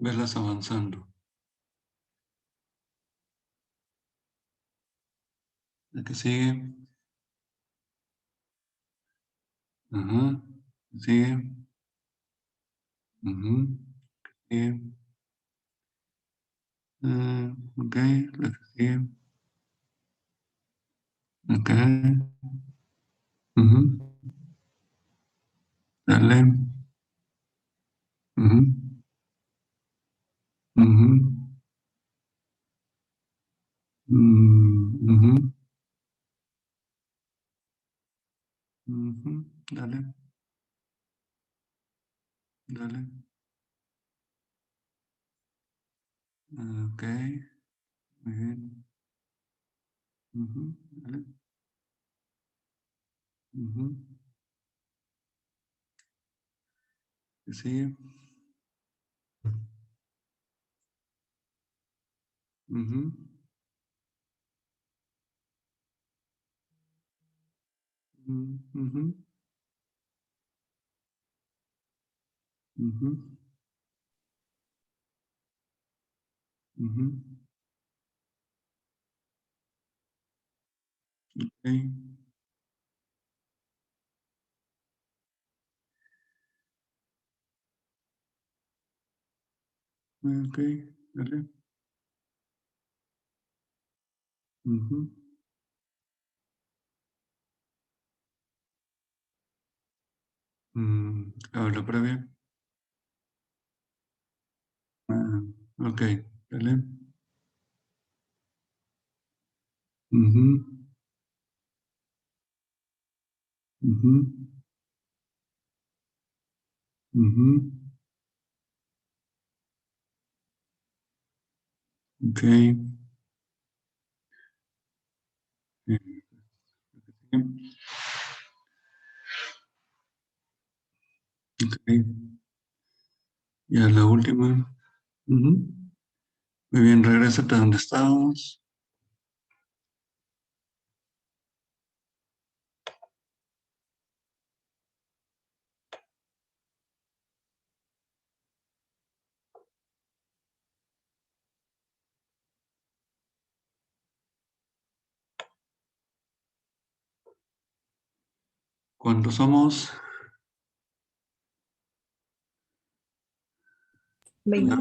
verlas avanzando. La que sigue. Ajá. Sigue. Ujú. Sigue. Ok, la que sigue. Ok. Ujú. Dale. Ujú. Ujú. Ujú. Ujú. Dale. Dale. Ok. Muy bien. Ujú. Dale. Ujú. ¿Qué sigue? Ujú. Ujú. Ujú. Ujú. Ok. Ok. Dale. Ujú. A ver, la previa. Ah, ok. Dale. Ujú. Ujú. Ujú. Ok. Ok. Ya la última. Ujú. Muy bien, regrésate a donde estábamos. ¿Cuántos somos? 20.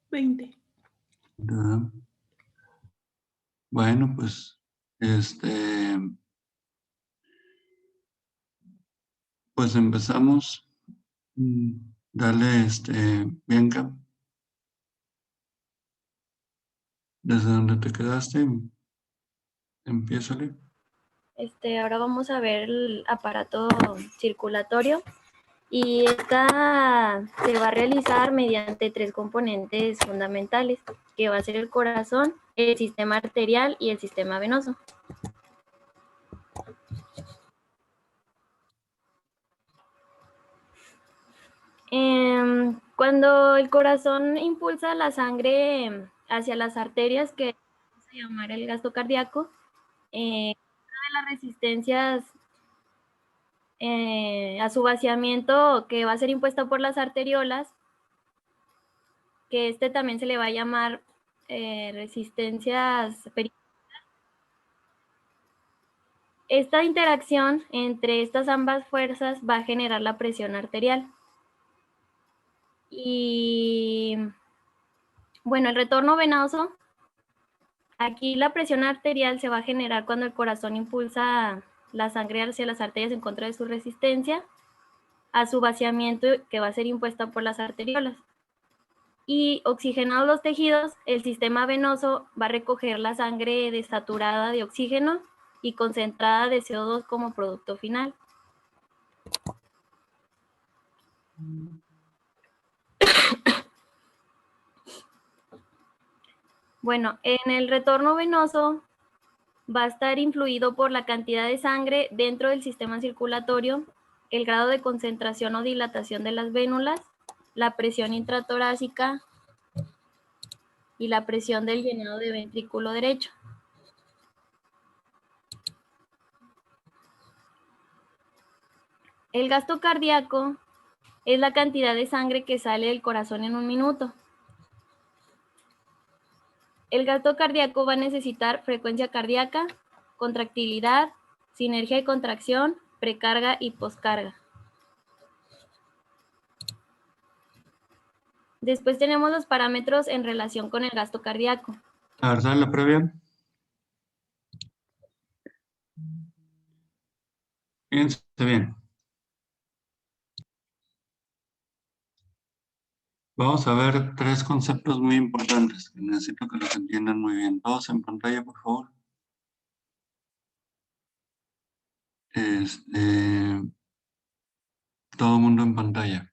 20. Ya. Bueno, pues, pues empezamos. Dale, Bianca, desde donde te quedaste, empiézale. Ahora vamos a ver el aparato circulatorio y esta se va a realizar mediante 3 componentes fundamentales, que va a ser el corazón, el sistema arterial y el sistema venoso. Cuando el corazón impulsa la sangre hacia las arterias, que vamos a llamar el gasto cardíaco, una de las resistencias a su vaciamiento que va a ser impuesta por las arteriolas, que también se le va a llamar resistencias periféricas. Esta interacción entre estas ambas fuerzas va a generar la presión arterial. Y bueno, el retorno venoso, aquí la presión arterial se va a generar cuando el corazón impulsa la sangre hacia las arterias en contra de su resistencia a su vaciamiento, que va a ser impuesta por las arteriolas. Y oxigenados los tejidos, el sistema venoso va a recoger la sangre desaturada de oxígeno y concentrada de CO2 como producto final. Bueno, en el retorno venoso va a estar influido por la cantidad de sangre dentro del sistema circulatorio, el grado de concentración o dilatación de las vénulas, la presión intratorácica y la presión del llenado de ventrículo derecho. El gasto cardíaco es la cantidad de sangre que sale del corazón en un minuto. El gasto cardíaco va a necesitar frecuencia cardíaca, contractilidad, sinergia y contracción, precarga y poscarga. Después tenemos los parámetros en relación con el gasto cardíaco. A ver, dale la previa. Fíjense bien. Vamos a ver 3 conceptos muy importantes que necesito que los entiendan muy bien. Todos en pantalla, por favor. Todo el mundo en pantalla.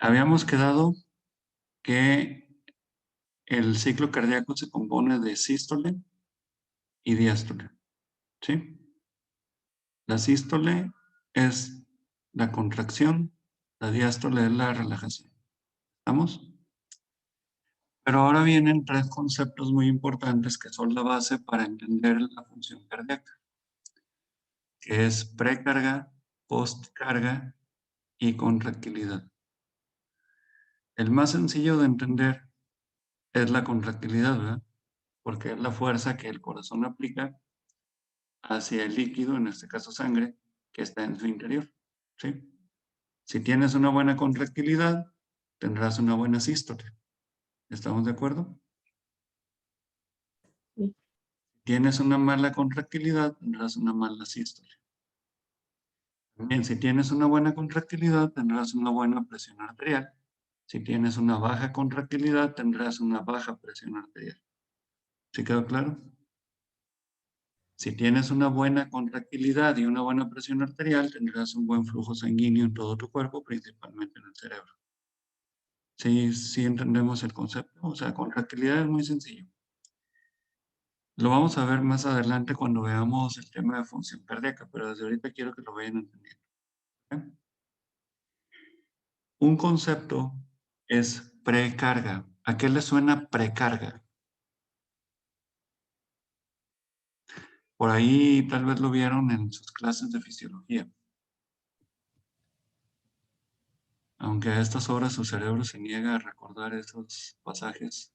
Habíamos quedado que el ciclo cardíaco se compone de sístole y diástole. ¿Sí? La sístole es la contracción, la diástole es la relajación. ¿Estamos? Pero ahora vienen 3 conceptos muy importantes que son la base para entender la función cardíaca, que es precarga, postcarga y contractilidad. El más sencillo de entender es la contractilidad, ¿verdad? Porque es la fuerza que el corazón aplica hacia el líquido, en este caso sangre, que está en su interior. ¿Sí? Si tienes una buena contractilidad, tendrás una buena sístole. ¿Estamos de acuerdo? Sí. Si tienes una mala contractilidad, tendrás una mala sístole. También, si tienes una buena contractilidad, tendrás una buena presión arterial. Si tienes una baja contractilidad, tendrás una baja presión arterial. ¿Sí quedó claro? Si tienes una buena contractilidad y una buena presión arterial, tendrás un buen flujo sanguíneo en todo tu cuerpo, principalmente en el cerebro. Sí entendemos el concepto. O sea, contractilidad es muy sencillo. Lo vamos a ver más adelante cuando veamos el tema de función cardíaca, pero desde ahorita quiero que lo vayan entendiendo. ¿Okay? Un concepto es precarga. ¿A qué le suena precarga? Por ahí tal vez lo vieron en sus clases de fisiología. Aunque a estas horas su cerebro se niega a recordar esos pasajes.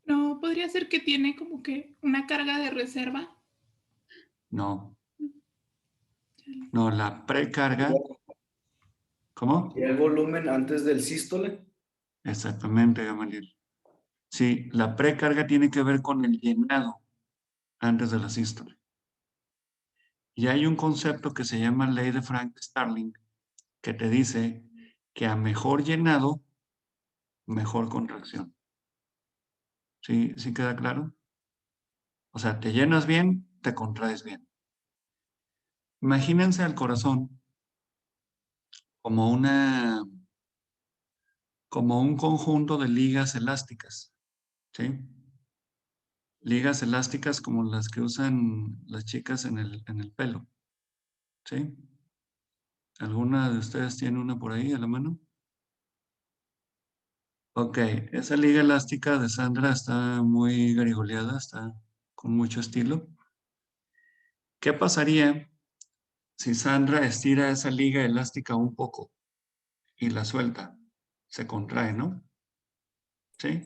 No, podría ser que tiene como que una carga de reserva. No. No, la precarga. ¿Cómo? ¿Y el volumen antes del sístole? Exactamente, Gamaliel. Sí, la precarga tiene que ver con el llenado antes de la sístole. Y hay un concepto que se llama ley de Frank-Starling, que te dice que a mejor llenado, mejor contracción. ¿Sí queda claro? O sea, te llenas bien, te contraes bien. Imagínense al corazón como un conjunto de ligas elásticas, ¿sí? Ligas elásticas como las que usan las chicas en el pelo, ¿sí? ¿Alguna de ustedes tiene una por ahí a la mano? Ok, esa liga elástica de Sandra está muy garigoleada, está con mucho estilo. ¿Qué pasaría si Sandra estira esa liga elástica un poco y la suelta? Se contrae, ¿no? ¿Sí?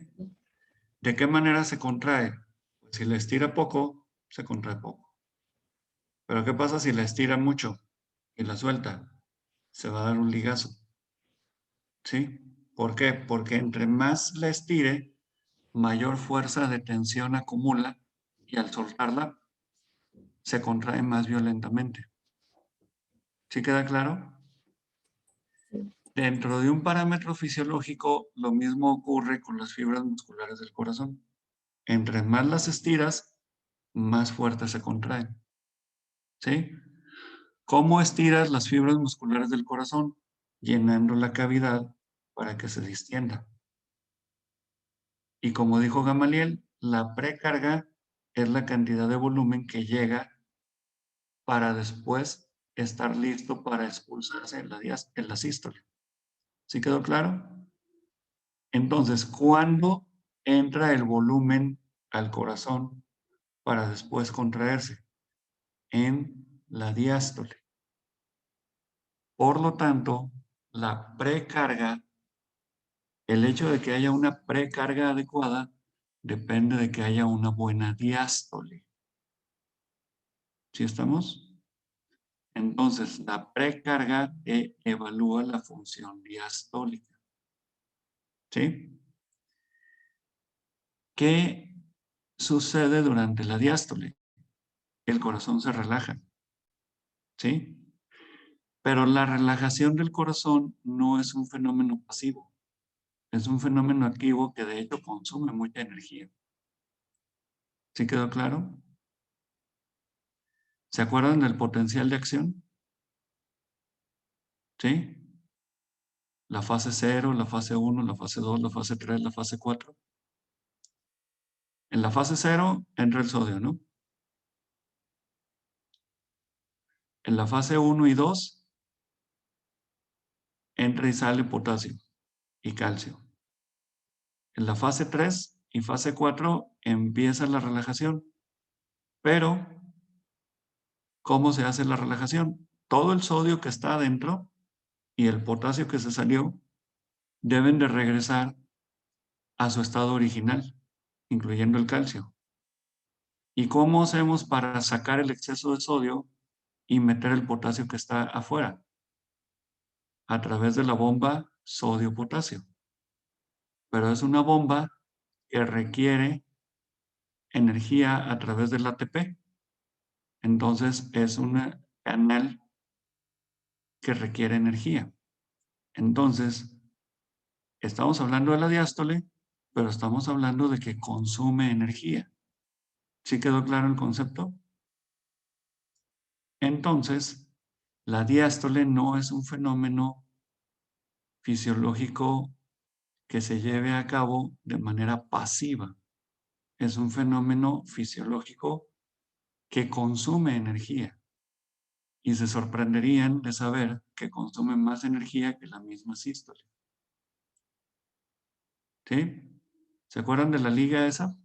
¿De qué manera se contrae? Pues si la estira poco, se contrae poco. Pero ¿qué pasa si la estira mucho y la suelta? Se va a dar un ligazo. ¿Sí? ¿Por qué? Porque entre más la estire, mayor fuerza de tensión acumula y al soltarla se contrae más violentamente. ¿Sí queda claro? Dentro de un parámetro fisiológico, lo mismo ocurre con las fibras musculares del corazón. Entre más las estiras, más fuerte se contraen. ¿Sí? ¿Cómo estiras las fibras musculares del corazón? Llenando la cavidad para que se distienda. Y como dijo Gamaliel, la precarga es la cantidad de volumen que llega para después estar listo para expulsarse en la sístole. ¿Sí quedó claro? Entonces, ¿cuándo entra el volumen al corazón para después contraerse? En la diástole. Por lo tanto, la precarga El hecho de que haya una precarga adecuada depende de que haya una buena diástole. ¿Sí estamos? Entonces, la precarga evalúa la función diastólica. ¿Sí? ¿Qué sucede durante la diástole? El corazón se relaja. ¿Sí? Pero la relajación del corazón no es un fenómeno pasivo. Es un fenómeno activo que de hecho consume mucha energía. ¿Sí quedó claro? ¿Se acuerdan del potencial de acción? ¿Sí? La fase 0, la fase 1, la fase 2, la fase 3, la fase 4. En la fase 0 entra el sodio, ¿no? En la fase 1 y 2 entra y sale potasio y calcio. En la fase 3 y fase 4 empieza la relajación. Pero, ¿cómo se hace la relajación? Todo el sodio que está adentro y el potasio que se salió deben de regresar a su estado original, incluyendo el calcio. ¿Y cómo hacemos para sacar el exceso de sodio y meter el potasio que está afuera? A través de la bomba sodio-potasio. Pero es una bomba que requiere energía a través del ATP. Entonces es un canal que requiere energía. Entonces, estamos hablando de la diástole, pero estamos hablando de que consume energía. ¿Sí quedó claro el concepto? Entonces, la diástole no es un fenómeno fisiológico que se lleve a cabo de manera pasiva. Es un fenómeno fisiológico que consume energía. Y se sorprenderían de saber que consume más energía que la misma sístole. ¿Sí? ¿Se acuerdan de la liga esa?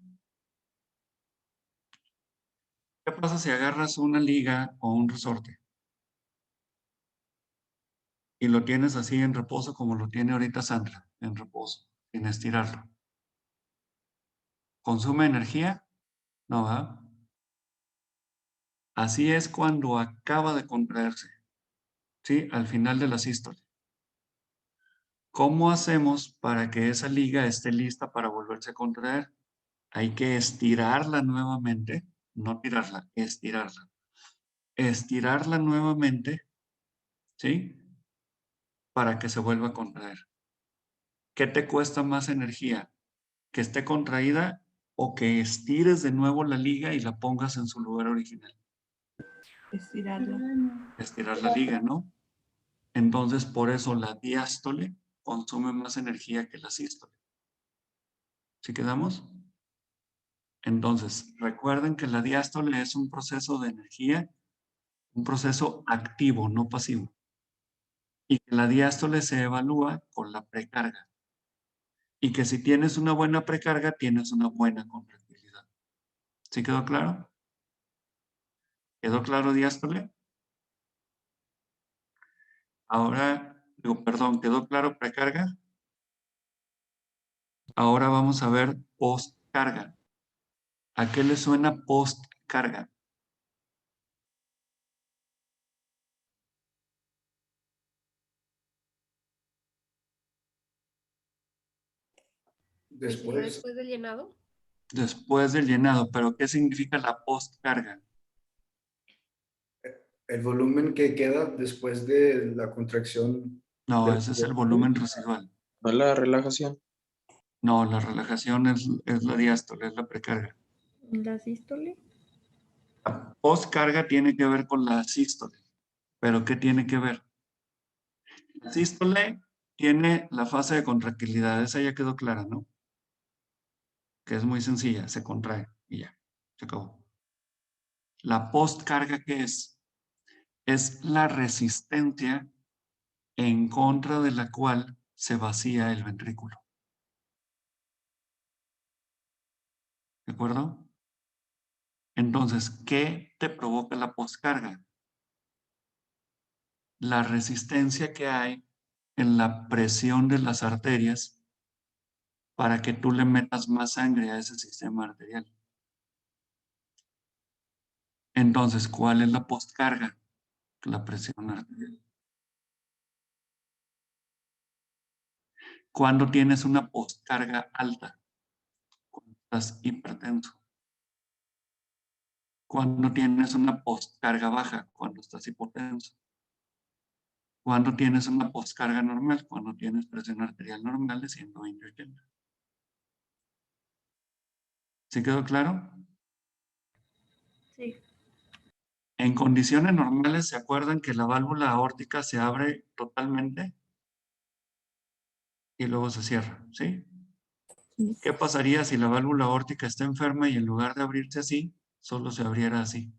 ¿Qué pasa si agarras una liga o un resorte y lo tienes así en reposo como lo tiene ahorita Sandra, en reposo, sin estirarlo? ¿Consume energía? No, ¿verdad? Así es cuando acaba de contraerse, ¿sí? Al final de la sístole. ¿Cómo hacemos para que esa liga esté lista para volverse a contraer? Hay que estirarla nuevamente, no tirarla, estirarla. Estirarla nuevamente, ¿sí? Para que se vuelva a contraer. ¿Qué te cuesta más energía? ¿Que esté contraída o que estires de nuevo la liga y la pongas en su lugar original? Estirarla. Estirar la liga, ¿no? Entonces, por eso la diástole consume más energía que la sístole. ¿Sí quedamos? Entonces, recuerden que la diástole es un proceso de energía, un proceso activo, no pasivo. Y que la diástole se evalúa con la precarga. Y que si tienes una buena precarga, tienes una buena contractilidad. ¿Sí quedó claro? ¿Quedó claro diástole? Ahora, perdón, ¿quedó claro precarga? Ahora vamos a ver postcarga. ¿A qué le suena postcarga? Después, Después del llenado. Después del llenado, pero ¿qué significa la postcarga? el volumen que queda después de la contracción. No, del- ese es el volumen residual. ¿No la relajación? No, la relajación es la diástole, es la precarga. ¿La sístole? La postcarga tiene que ver con la sístole. ¿Pero qué tiene que ver? La sístole tiene la fase de contractilidad, esa ya quedó clara, ¿no? Que es muy sencilla, se contrae y ya, se acabó. La postcarga, ¿qué es? Es la resistencia en contra de la cual se vacía el ventrículo. ¿De acuerdo? Entonces, ¿qué te provoca la postcarga? La resistencia que hay en la presión de las arterias para que tú le metas más sangre a ese sistema arterial. Entonces, ¿cuál es la postcarga? La presión arterial. ¿Cuándo tienes una postcarga alta? Cuando estás hipertenso. ¿Cuándo tienes una postcarga baja? Cuando estás hipotenso. ¿Cuándo tienes una postcarga normal? Cuando tienes presión arterial normal de 120/80. ¿Sí quedó claro? Sí. En condiciones normales, ¿se acuerdan que la válvula aórtica se abre totalmente y luego se cierra? ¿Sí? ¿Qué pasaría si la válvula aórtica está enferma y en lugar de abrirse así, solo se abriera así?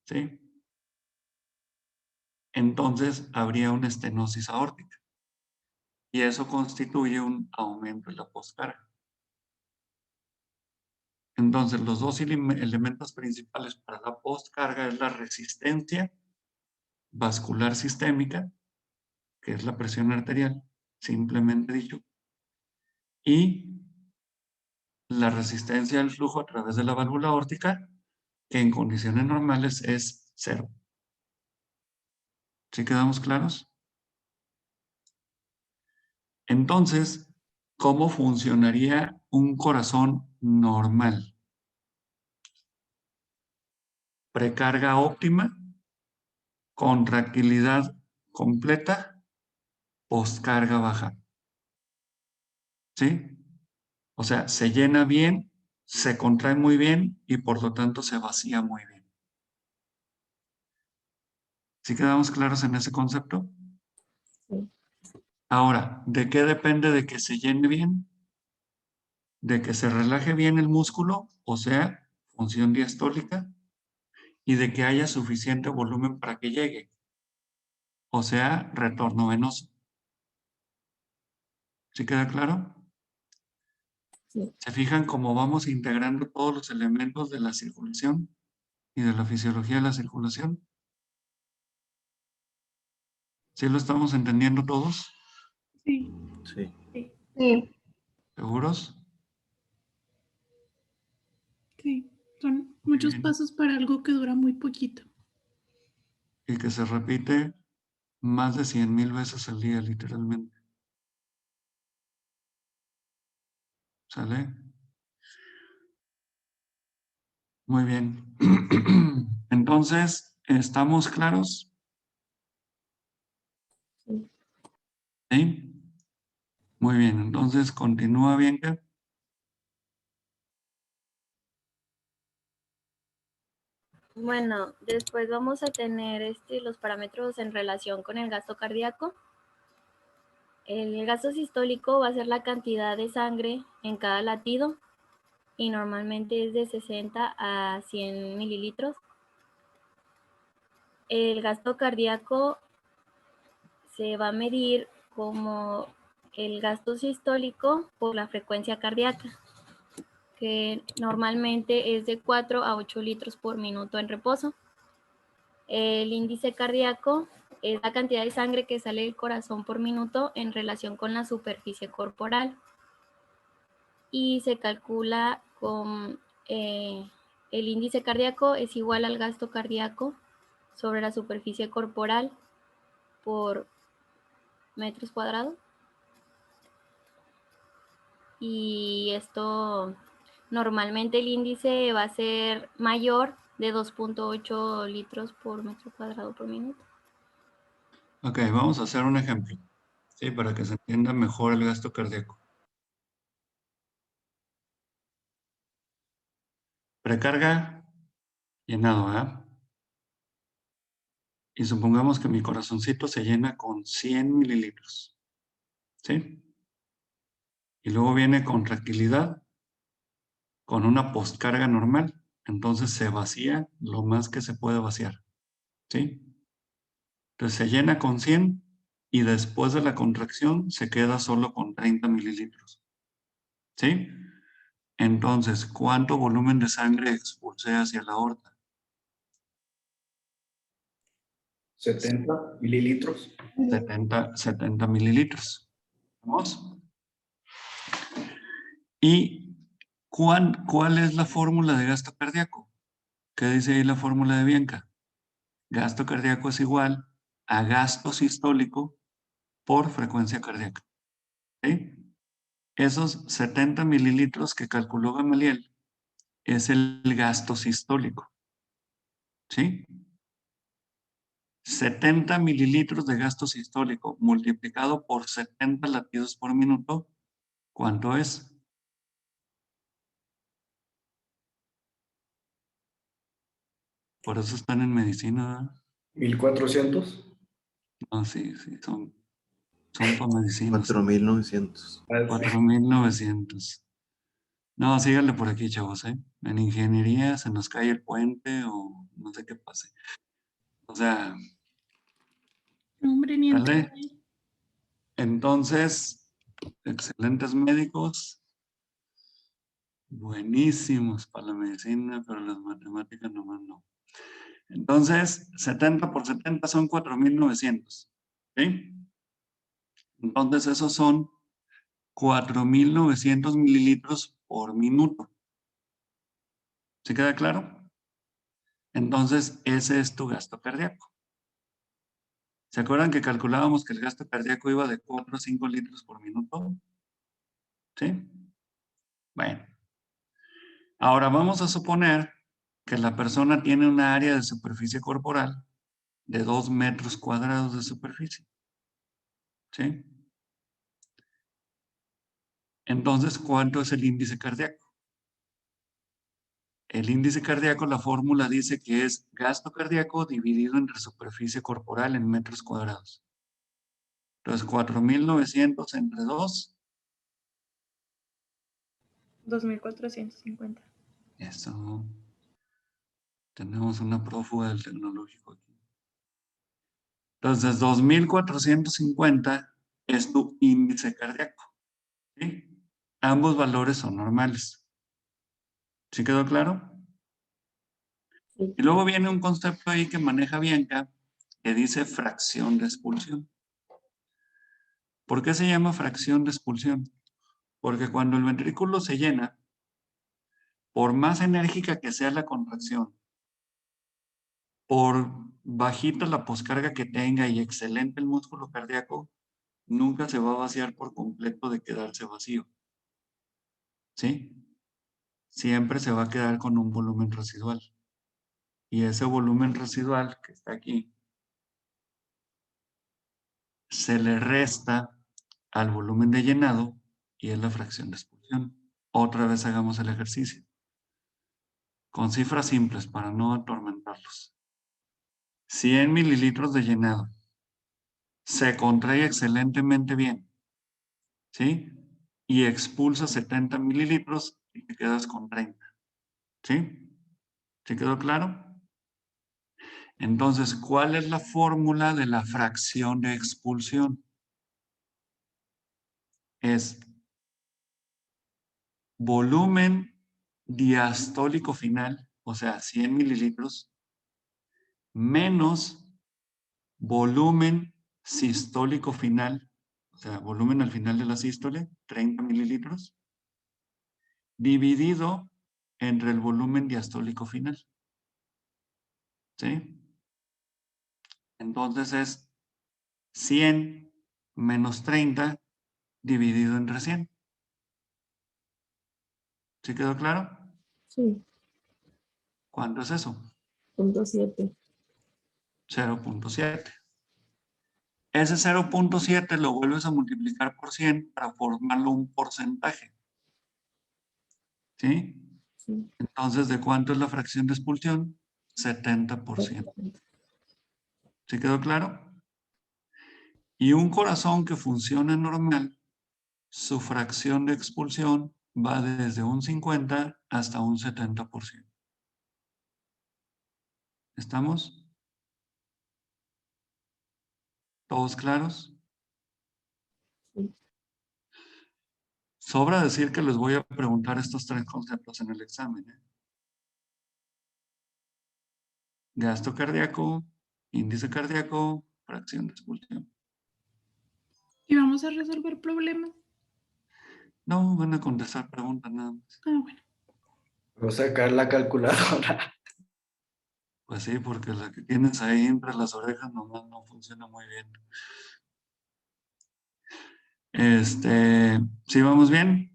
¿Sí? Entonces habría una estenosis aórtica y eso constituye un aumento en la postcarga. Entonces, los dos elementos principales para la postcarga es la resistencia vascular sistémica, que es la presión arterial, simplemente dicho, y la resistencia al flujo a través de la válvula aórtica, que en condiciones normales es 0. ¿Sí quedamos claros? Entonces, ¿cómo funcionaría un corazón normal? Precarga óptima, contractilidad completa, postcarga baja. ¿Sí? O sea, se llena bien, se contrae muy bien y por lo tanto se vacía muy bien. ¿Sí quedamos claros en ese concepto? Sí. Ahora, ¿de qué depende de que se llene bien? De que se relaje bien el músculo, o sea, función diastólica, y de que haya suficiente volumen para que llegue, o sea, retorno venoso. ¿Sí queda claro? Sí. ¿Se fijan cómo vamos integrando todos los elementos de la circulación y de la fisiología de la circulación? ¿Sí lo estamos entendiendo todos? Sí, Sí. Sí. ¿Seguros? sí. Son Muy muchos bien. pasos para algo que dura muy poquito. Y que se repite más de 100,000 veces al día, literalmente. ¿Sale? Muy bien. Entonces, ¿estamos claros? Sí. ¿Sí? Muy bien. Entonces, continúa, Bianca. Bueno, después vamos a tener los parámetros en relación con el gasto cardíaco. El gasto sistólico va a ser la cantidad de sangre en cada latido y normalmente es de 60 a 100 mililitros. El gasto cardíaco se va a medir como el gasto sistólico por la frecuencia cardíaca, que normalmente es de 4 a 8 litros por minuto en reposo. El índice cardíaco es la cantidad de sangre que sale del corazón por minuto en relación con la superficie corporal y se calcula con el índice cardíaco es igual al gasto cardíaco sobre la superficie corporal por metros cuadrados. Y esto normalmente el índice va a ser mayor de 2.8 litros por metro cuadrado por minuto. Ok, vamos a hacer un ejemplo. Sí, para que se entienda mejor el gasto cardíaco. Precarga, llenado, ¿verdad? Y supongamos que mi corazoncito se llena con 100 mililitros. ¿Sí? Y luego viene contractilidad con una postcarga normal. Entonces se vacía lo más que se puede vaciar. ¿Sí? Entonces se llena con 100 y después de la contracción se queda solo con 30 mililitros. ¿Sí? Entonces, ¿cuánto volumen de sangre expulsé hacia la aorta? 70 mililitros. 70 mililitros. ¿Vamos? ¿Y cuál es la fórmula de gasto cardíaco? ¿Qué dice ahí la fórmula de Bianca? Gasto cardíaco es igual a gasto sistólico por frecuencia cardíaca. ¿Sí? Esos 70 mililitros que calculó Gamaliel es el gasto sistólico. ¿Sí? 70 mililitros de gasto sistólico multiplicado por 70 latidos por minuto, ¿cuánto es? Por eso están en medicina, ¿verdad? 1400. No, sí, son para medicina. 4900. 4,900. No, síganle por aquí, chavos, ¿eh? En ingeniería se nos cae el puente o no sé qué pase. O sea, No, hombre, ni ¿vale? entré. Entonces, excelentes médicos, buenísimos para la medicina, pero las matemáticas nomás no. Entonces, 70 por 70 son 4,900. ¿Sí? Entonces, esos son 4,900 mililitros por minuto. ¿Sí queda claro? Entonces, ese es tu gasto cardíaco. ¿Se acuerdan que calculábamos que el gasto cardíaco iba de 4 a 5 litros por minuto? ¿Sí? Bueno. Ahora vamos a suponer que la persona tiene una área de superficie corporal de 2 metros cuadrados de superficie. ¿Sí? Entonces, ¿cuánto es el índice cardíaco? El índice cardíaco, la fórmula dice que es gasto cardíaco dividido entre superficie corporal en metros cuadrados. Entonces, 4,900 entre 2. 2450. Eso. Tenemos una prófuga del tecnológico aquí. Entonces, 2,450 es tu índice cardíaco. ¿Sí? Ambos valores son normales. ¿Sí quedó claro? Sí. Y luego viene un concepto ahí que maneja Bianca que dice fracción de expulsión. ¿Por qué se llama fracción de expulsión? Porque cuando el ventrículo se llena, por más enérgica que sea la contracción, por bajita la poscarga que tenga y excelente el músculo cardíaco, nunca se va a vaciar por completo de quedarse vacío. ¿Sí? Siempre se va a quedar con un volumen residual. Y ese volumen residual que está aquí se le resta al volumen de llenado y es la fracción de expulsión. Otra vez hagamos el ejercicio. Con cifras simples para no atormentarlos. 100 mililitros de llenado. Se contrae excelentemente bien. ¿Sí? Y expulsa 70 mililitros y te quedas con 30. ¿Sí? ¿Sí quedó claro? Entonces, ¿cuál es la fórmula de la fracción de expulsión? Es volumen diastólico final, o sea, 100 mililitros, menos volumen sistólico final, o sea, volumen al final de la sístole, 30 mililitros, dividido entre el volumen diastólico final. ¿Sí? Entonces es 100 menos 30 dividido entre 100. ¿Sí quedó claro? Sí, ¿Cuánto es eso? 0.7. 0,7. Ese 0,7 lo vuelves a multiplicar por 100 para formarlo un porcentaje. ¿Sí? Sí. Entonces, ¿de cuánto es la fracción de expulsión? 70%. ¿Sí quedó claro? Y un corazón que funciona normal, su fracción de expulsión va desde un 50 hasta un 70%. ¿Estamos? ¿Todos claros? Sí. Sobra decir que les voy a preguntar estos 3 conceptos en el examen. Gasto cardíaco, índice cardíaco, fracción de expulsión. ¿Y vamos a resolver problemas? No, van a contestar preguntas nada más. Ah, bueno. Voy a sacar la calculadora. Pues sí, porque la que tienes ahí entre las orejas nomás no funciona muy bien. ¿Sí vamos bien?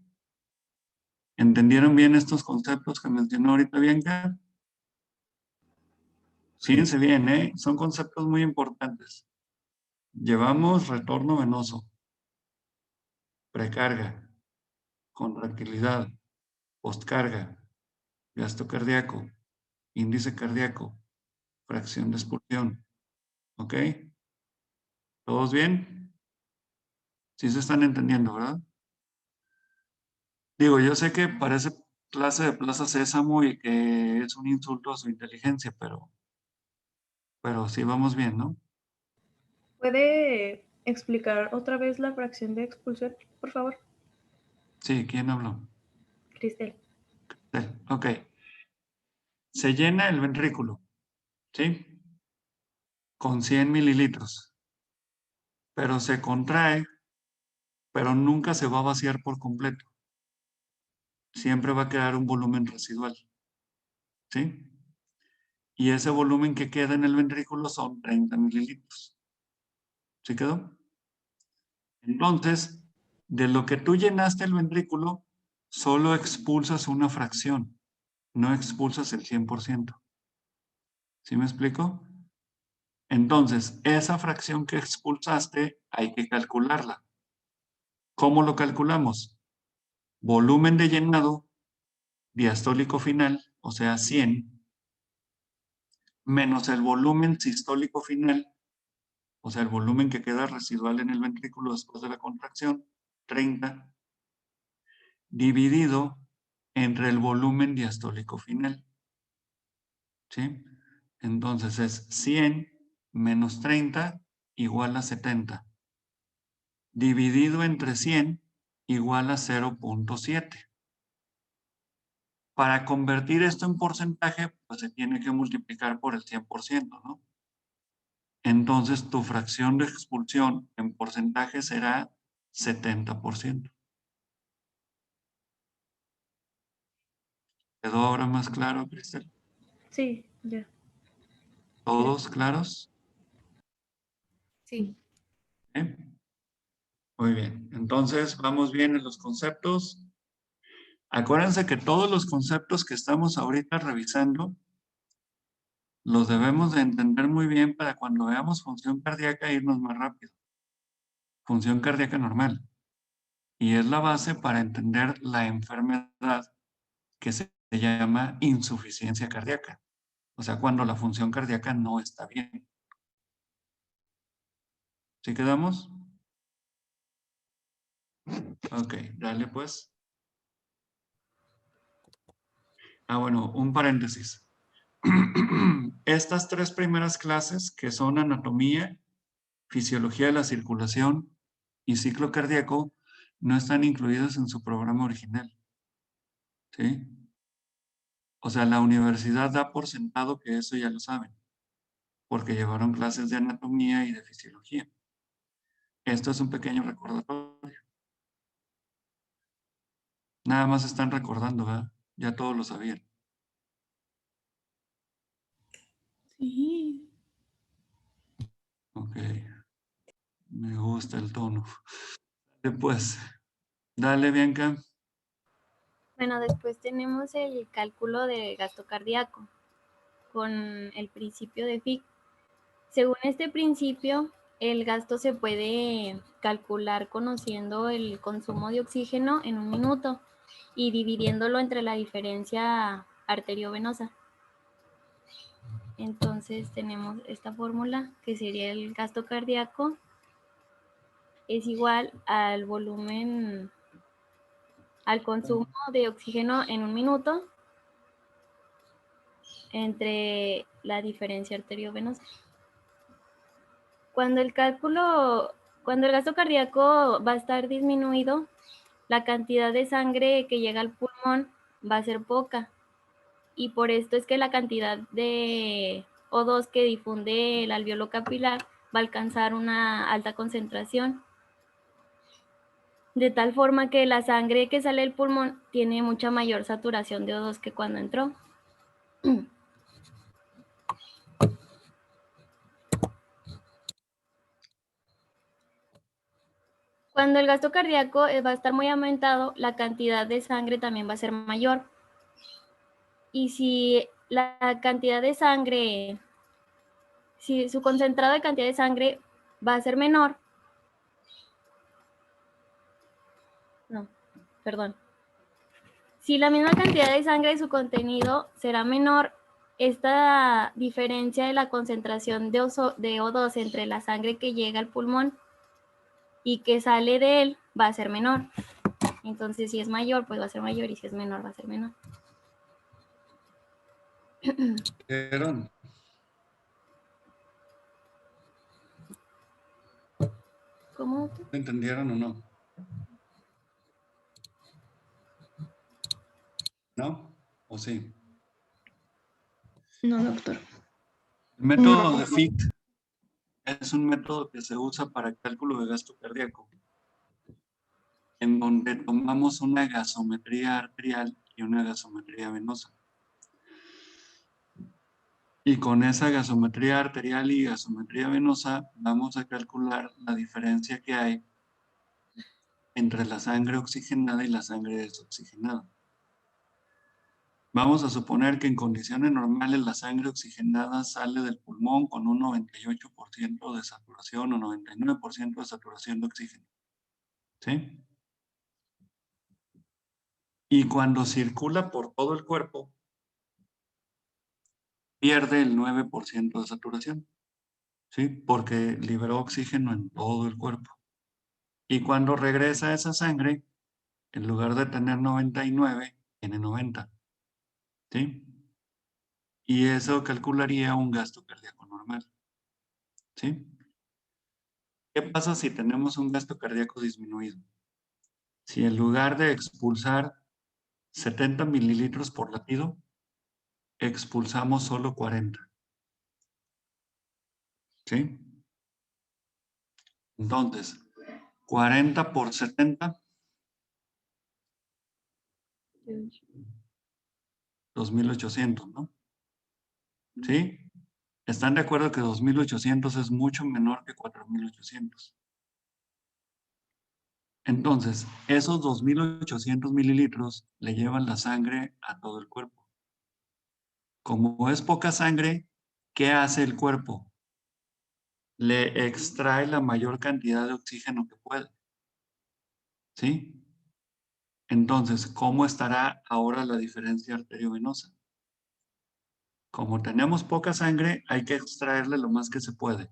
¿Entendieron bien estos conceptos que mencionó ahorita Bianca? Fíjense bien, ¿eh? Son conceptos muy importantes. Llevamos retorno venoso, precarga, contractilidad, postcarga, gasto cardíaco, índice cardíaco, fracción de expulsión. ¿Ok? ¿Todos bien? Sí se están entendiendo, ¿verdad? Digo, yo sé que parece clase de Plaza Sésamo y que es un insulto a su inteligencia, pero sí vamos bien, ¿no? ¿Puede explicar otra vez la fracción de expulsión, por favor? Sí, ¿quién habló? Cristel. Sí, ok. Se llena el ventrículo, ¿sí? Con 100 mililitros, pero se contrae, pero nunca se va a vaciar por completo. Siempre va a quedar un volumen residual, ¿sí? Y ese volumen que queda en el ventrículo son 30 mililitros. ¿Sí quedó? Entonces, de lo que tú llenaste el ventrículo, solo expulsas una fracción, no expulsas el 100%. ¿Sí me explico? Entonces, esa fracción que expulsaste hay que calcularla. ¿Cómo lo calculamos? Volumen de llenado diastólico final, o sea, 100, menos el volumen sistólico final, o sea, el volumen que queda residual en el ventrículo después de la contracción, 30, dividido entre el volumen diastólico final. ¿Sí? Entonces es 100 menos 30 igual a 70. Dividido entre 100 igual a 0.7. Para convertir esto en porcentaje, pues se tiene que multiplicar por el 100%, ¿no? Entonces tu fracción de expulsión en porcentaje será 70%. ¿Quedó ahora más claro, Cristel? Sí, ya. ¿Todos claros? Sí. ¿Eh? Muy bien. Entonces, vamos bien en los conceptos. Acuérdense que todos los conceptos que estamos ahorita revisando los debemos de entender muy bien para cuando veamos función cardíaca irnos más rápido. Función cardíaca normal. Y es la base para entender la enfermedad que se llama insuficiencia cardíaca. O sea, cuando la función cardíaca no está bien. ¿Sí quedamos? Ok, dale pues. Bueno, un paréntesis. Estas tres primeras clases, que son anatomía, fisiología de la circulación y ciclo cardíaco, no están incluidas en su programa original. ¿Sí? O sea, la universidad da por sentado que eso ya lo saben, porque llevaron clases de anatomía y de fisiología. Esto es un pequeño recordatorio. Nada más están recordando, ¿verdad? Ya todos lo sabían. Sí. Ok. Me gusta el tono. Después, dale, Bianca. Bueno, después tenemos el cálculo de gasto cardíaco con el principio de Fick. Según este principio, el gasto se puede calcular conociendo el consumo de oxígeno en un minuto y dividiéndolo entre la diferencia arteriovenosa. Entonces tenemos esta fórmula que sería el gasto cardíaco es igual al volumen, al consumo de oxígeno en un minuto entre la diferencia arteriovenosa. Cuando el gasto cardíaco va a estar disminuido, la cantidad de sangre que llega al pulmón va a ser poca. Y por esto es que la cantidad de O2 que difunde el alveolo capilar va a alcanzar una alta concentración. de tal forma que la sangre que sale del pulmón tiene mucha mayor saturación de O2 que cuando entró. Cuando el gasto cardíaco va a estar muy aumentado, la cantidad de sangre también va a ser mayor. Y si la cantidad de sangre, si su concentrado de cantidad de sangre va a ser menor, no, perdón. Si la misma cantidad de sangre de su contenido será menor, esta diferencia de la concentración de O2 entre la sangre que llega al pulmón y que sale de él va a ser menor. Entonces, si es mayor, pues va a ser mayor, y si es menor, va a ser menor. ¿Vieron? ¿Cómo? ¿Lo entendieron o no? ¿No? ¿O sí? No, doctor. El método de FIT es un método que se usa para el cálculo de gasto cardíaco, en donde tomamos una gasometría arterial y una gasometría venosa. Y con esa gasometría arterial y gasometría venosa vamos a calcular la diferencia que hay entre la sangre oxigenada y la sangre desoxigenada. Vamos a suponer que en condiciones normales la sangre oxigenada sale del pulmón con un 98% de saturación o 99% de saturación de oxígeno. ¿Sí? Y cuando circula por todo el cuerpo, pierde el 9% de saturación. ¿Sí? Porque liberó oxígeno en todo el cuerpo. Y cuando regresa esa sangre, en lugar de tener 99, tiene 90. ¿Sí? Y eso calcularía un gasto cardíaco normal. ¿Sí? ¿Qué pasa si tenemos un gasto cardíaco disminuido? Si en lugar de expulsar 70 mililitros por latido, expulsamos solo 40. ¿Sí? Entonces, 40 por 70, 2.800, ¿no? ¿Sí? ¿Están de acuerdo que 2.800 es mucho menor que 4.800? Entonces, esos 2.800 mililitros le llevan la sangre a todo el cuerpo. Como es poca sangre, ¿qué hace el cuerpo? Le extrae la mayor cantidad de oxígeno que puede. ¿Sí? Entonces, ¿cómo estará ahora la diferencia arteriovenosa? Como tenemos poca sangre, hay que extraerle lo más que se puede.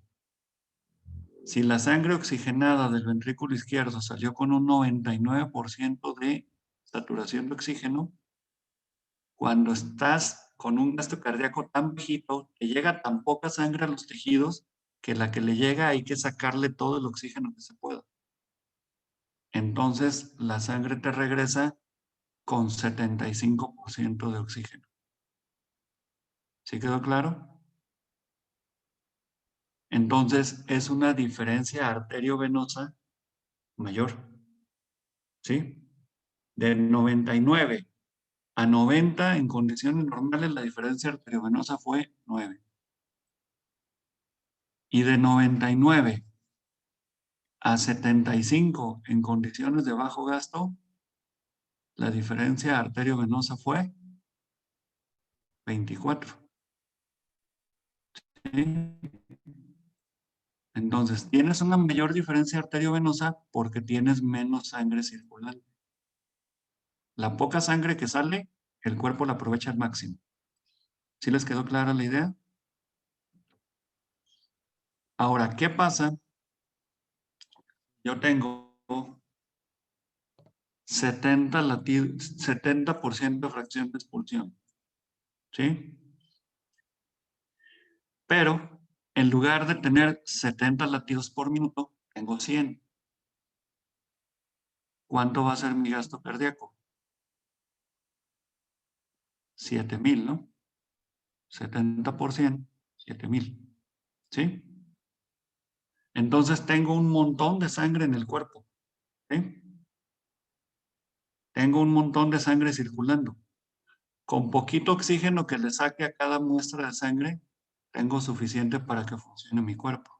Si la sangre oxigenada del ventrículo izquierdo salió con un 99% de saturación de oxígeno, cuando estás con un gasto cardíaco tan bajito, te llega tan poca sangre a los tejidos que la que le llega hay que sacarle todo el oxígeno que se pueda. Entonces, la sangre te regresa con 75% de oxígeno. ¿Sí quedó claro? Entonces, es una diferencia arteriovenosa mayor. ¿Sí? De 99 a 90 en condiciones normales, la diferencia arteriovenosa fue 9. Y de 99 a 75 en condiciones de bajo gasto, la diferencia arteriovenosa fue 24. ¿Sí? Entonces, tienes una mayor diferencia arteriovenosa porque tienes menos sangre circulante. La poca sangre que sale, el cuerpo la aprovecha al máximo. ¿Sí les quedó clara la idea? Ahora, ¿qué pasa? Yo tengo 70% de fracción de expulsión. ¿Sí? Pero en lugar de tener 70 latidos por minuto, tengo 100. ¿Cuánto va a ser mi gasto cardíaco? 7,000, ¿no? 70%, 7,000. ¿Sí? Entonces tengo un montón de sangre en el cuerpo. ¿Sí? Tengo un montón de sangre circulando. Con poquito oxígeno que le saque a cada muestra de sangre, tengo suficiente para que funcione mi cuerpo.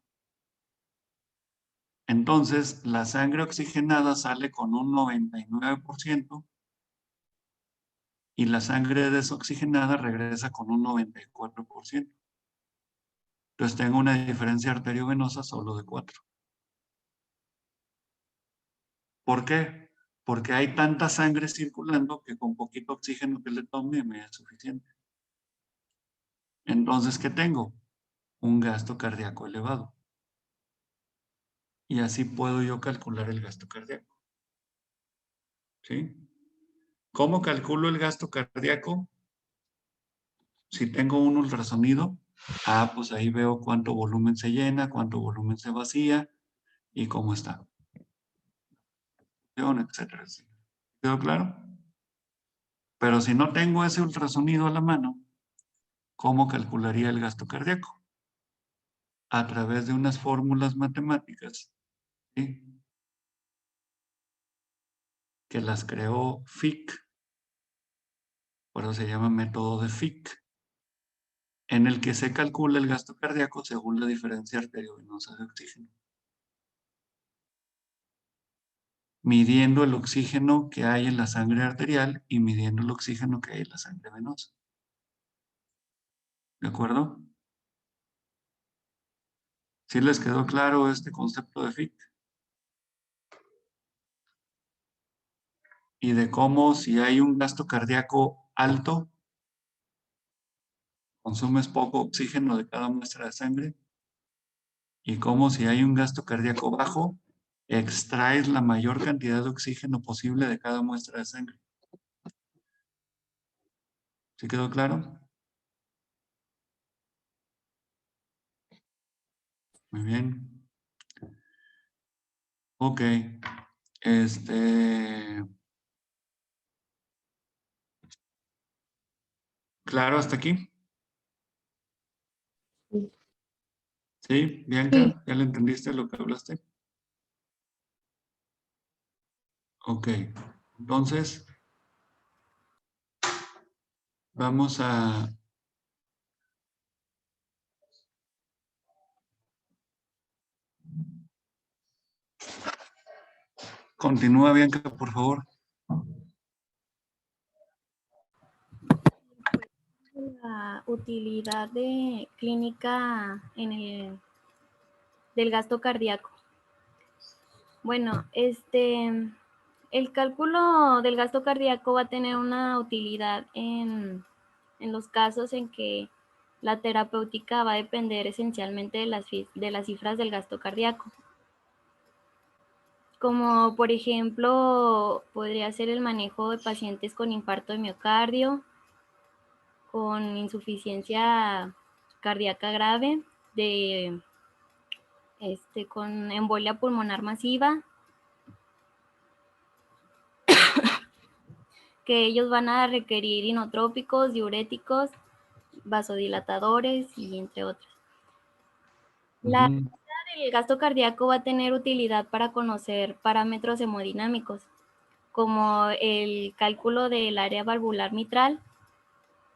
Entonces, la sangre oxigenada sale con un 99% y la sangre desoxigenada regresa con un 94%. Entonces tengo una diferencia arteriovenosa solo de 4. ¿Por qué? Porque hay tanta sangre circulando que con poquito oxígeno que le tome me es suficiente. Entonces, ¿qué tengo? Un gasto cardíaco elevado. Y así puedo yo calcular el gasto cardíaco. ¿Sí? ¿Cómo calculo el gasto cardíaco? Si tengo un ultrasonido, pues ahí veo cuánto volumen se llena, cuánto volumen se vacía y cómo está. Etcétera, etcétera. ¿Quedó claro? Pero si no tengo ese ultrasonido a la mano, ¿cómo calcularía el gasto cardíaco? A través de unas fórmulas matemáticas, ¿sí? Que las creó Fick, por eso se llama método de Fick, en el que se calcula el gasto cardíaco según la diferencia arteriovenosa de oxígeno, midiendo el oxígeno que hay en la sangre arterial y midiendo el oxígeno que hay en la sangre venosa. ¿De acuerdo? ¿Sí les quedó claro este concepto de Fick? Y de cómo si hay un gasto cardíaco alto, consumes poco oxígeno de cada muestra de sangre, y cómo si hay un gasto cardíaco bajo, extraes la mayor cantidad de oxígeno posible de cada muestra de sangre. ¿Sí quedó claro? Muy bien. Ok. ¿Claro hasta aquí? ¿Sí, Bianca? ¿Ya le entendiste lo que hablaste? Ok. Entonces, vamos a... Continúa, Bianca, por favor. La utilidad de clínica del gasto cardíaco. Bueno, el cálculo del gasto cardíaco va a tener una utilidad en los casos en que la terapéutica va a depender esencialmente de las cifras del gasto cardíaco. Como por ejemplo, podría ser el manejo de pacientes con infarto de miocardio, con insuficiencia cardíaca grave, con embolia pulmonar masiva, que ellos van a requerir inotrópicos, diuréticos, vasodilatadores y entre otros. La del gasto cardíaco va a tener utilidad para conocer parámetros hemodinámicos, como el cálculo del área valvular mitral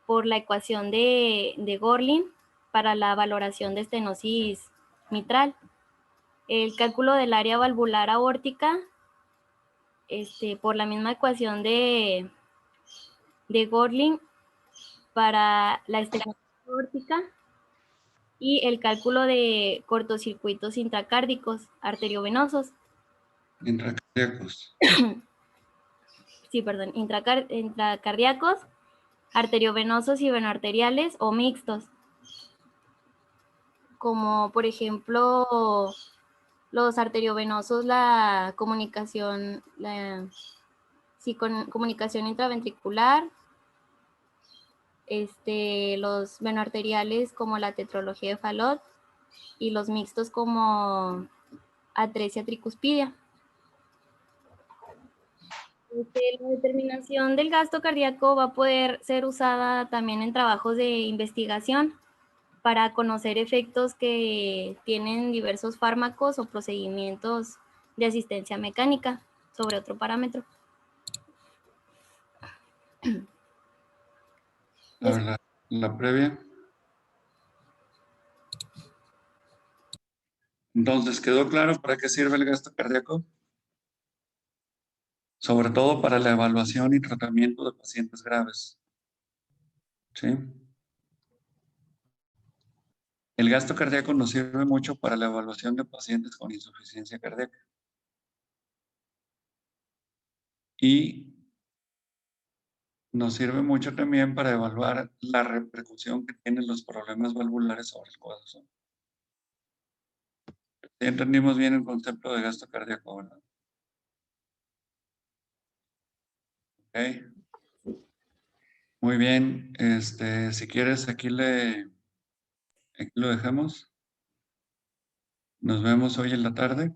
por la ecuación de Gorlin para la valoración de estenosis mitral, el cálculo del área valvular aórtica por la misma ecuación de Gorlin para la estenosis aórtica y el cálculo de cortocircuitos intracárdicos arteriovenosos. Intracardíacos. Sí, perdón, intracardíacos, arteriovenosos y venoarteriales o mixtos, como por ejemplo los arteriovenosos, la comunicación intraventricular, los venoarteriales como la tetralogía de Fallot y los mixtos como atresia tricuspidia. La determinación del gasto cardíaco va a poder ser usada también en trabajos de investigación para conocer efectos que tienen diversos fármacos o procedimientos de asistencia mecánica sobre otro parámetro. A ver, la previa. Entonces, ¿quedó claro para qué sirve el gasto cardíaco? Sobre todo para la evaluación y tratamiento de pacientes graves. ¿Sí? El gasto cardíaco nos sirve mucho para la evaluación de pacientes con insuficiencia cardíaca. Y nos sirve mucho también para evaluar la repercusión que tienen los problemas valvulares sobre el corazón. ¿Sí entendimos bien el concepto de gasto cardíaco, verdad? Ok. Muy bien. Si quieres, aquí lo dejamos. Nos vemos hoy en la tarde.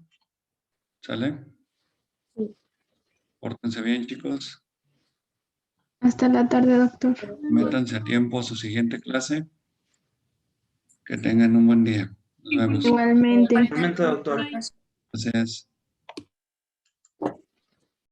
¿Sale? Sí. Pórtense bien, chicos. Hasta la tarde, doctor. Métanse a tiempo a su siguiente clase. Que tengan un buen día. Nos vemos. Igualmente. Igualmente, doctor. Gracias.